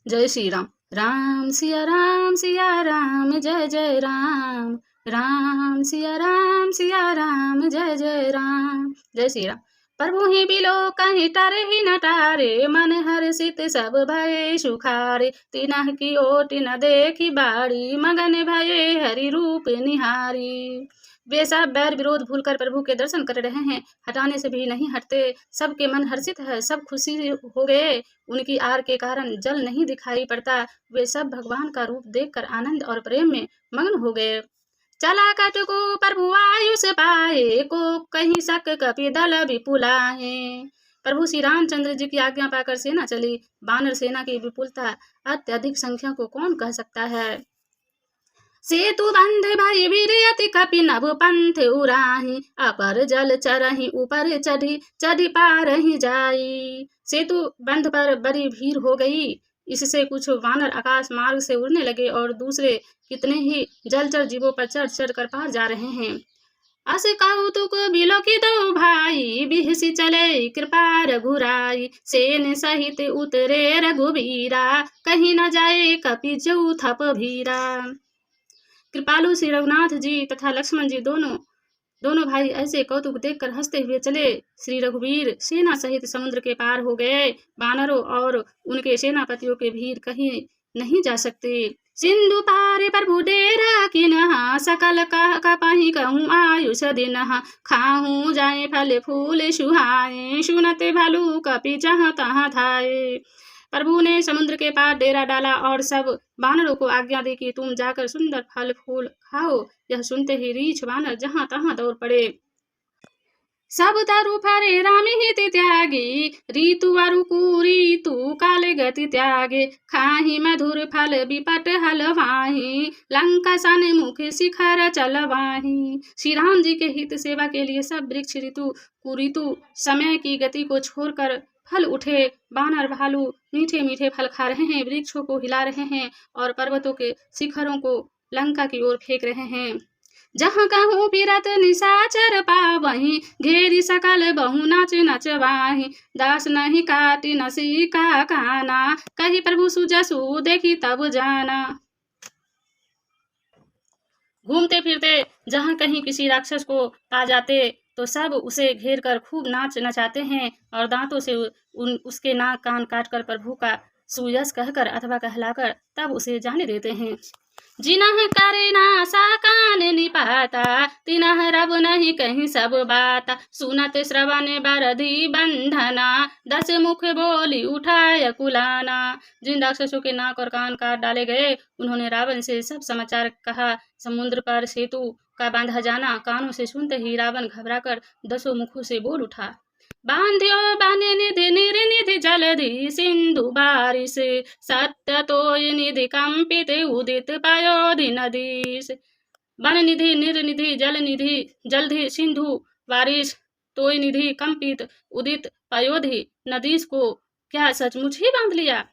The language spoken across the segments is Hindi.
जय श्री राम। राम सिया राम जय जय राम। राम सिया राम जय जय राम। जय श्री राम। प्रभु ही बिलो कहीं टारे ही न टारे, मन हर्षित सब भये सुखारे। तिनह की ओट न देखी बाड़ी, मगन भये हरि रूप निहारी। वे सब बैर विरोध भूलकर प्रभु के दर्शन कर रहे हैं, हटाने से भी नहीं हटते। सबके मन हर्षित है, सब खुशी हो गए। उनकी आर के कारण जल नहीं दिखाई पड़ता। वे सब भगवान का रूप देखकर आनंद और प्रेम में मग्न हो गए। चला कटको प्रभु आयुष पाए, को कहीं सक कपि दल विपुलाए। प्रभु श्री रामचंद्र जी की आज्ञा पाकर सेना चली। बानर सेना की विपुलता अत्यधिक संख्या को कौन कह सकता है। सेतु बंध भई वीर अति कपि नभ पंथ उराही, अपर जल चरही ऊपर चढ़ी पारही जाई। सेतु बंध पर बड़ी भीड़ हो गई। इससे कुछ वानर आकाश मार्ग से उड़ने लगे और दूसरे कितने ही जलचर जीवों पर चढ़ चढ़ कर पार जा रहे हैं। अस कौतुक बिलोकी दो भाई, बिहसी चले कृपा रघुराई। सेन सहित उतरे रघुबीरा, कहीं न जाए कपि जऊ थप भीरा। कृपालु श्री रघुनाथ जी तथा लक्ष्मण जी दोनों भाई ऐसे कौतुक देखकर हंसते हुए चले। श्री रघुवीर सेना सहित समुद्र के पार हो गए। वानरों और उनके सेनापतियों के भीड़ कहीं नहीं जा सकते। सिंधु पारे प्रभु डेरा किनहा, सकल कपहि कहूँ आयुष दिनहा। खाहूँ जाए फल फूल सुहाए, सुनते भलु कपि जहाँ तहाँ धाये। प्रभु ने समुद्र के पार डेरा डाला और सब वानरों को आज्ञा दी कि तुम जाकर सुंदर फल फूल खाओ। यह सुनते ही रीछ वानर जहाँ तहाँ दौड़ पड़े। सब तरु फरे राम हित त्यागी, ऋतु अरु कुऋतु काल गति त्यागे। खाही मधुर फल विपट हलवाही, लंका सन मुख शिखर चलवाही। श्री राम जी के हित सेवा के लिए सब वृक्ष ऋतु कुऋतु समय की गति को छोड़कर फल उठे। बानर भालू मीठे मीठे फल खा रहे हैं, वृक्षों को हिला रहे हैं और पर्वतों के शिखरों को लंका की ओर फेंक रहे हैं। जहाँ कहूँ फिरत निशाचर पावहीं, घेरी सकल बहु नाच नचवाही। दास नहीं काटी नसी का काना, कही प्रभु सुजसु देखी तब जाना। घूमते फिरते जहाँ कहीं किसी राक्षस को पा जाते तो सब उसे घेर कर खूब नाच नचाते हैं और दांतों से उसके नाक कान काटकर प्रभु का सुयस कहकर अथवा कहलाकर तब उसे जाने देते हैं। जिनह करे नासा कान निपाता, तिनह रब नहीं कहीं सब बाता। सुनत श्रवण बरधि बंधना, 10 मुख बोली उठाय कुलाना। जिन राक्षसों के नाक और कान काट डाले गए उन्होंने रावण से सब समाचार कहा। समुद्र पर सेतु का बांधा जाना कानों से सुनते ही रावण घबराकर 10 मुखों से बोल उठा। बांध्यो बाने निधि निर्निधि जलधि, सिंधु बारिश सत्य तोय निधि कंपित उदित पयोधि नदीश। वन निधि निर्निधि जल निधि जलधि सिंधु बारिश तोय निधि कंपित उदित पयोधि नदीश को क्या सचमुच ही बांध लिया।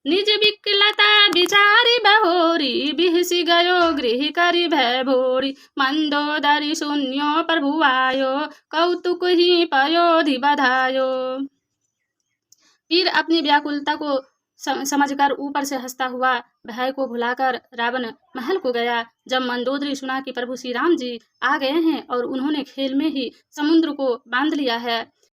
निज विकलता बिचारी बहोरी, बिहसी गयो गृह करी भय भोरी। मंदोदरी शून्यो प्रभु आयो, कौतुक ही पयोधि बधायो। फिर अपनी व्याकुलता को समझकर ऊपर से हंसता हुआ भय को भुलाकर रावण महल को गया। जब मंदोदरी सुना कि प्रभु श्री राम जी आ गए हैं और उन्होंने खेल में ही समुद्र को बांध लिया है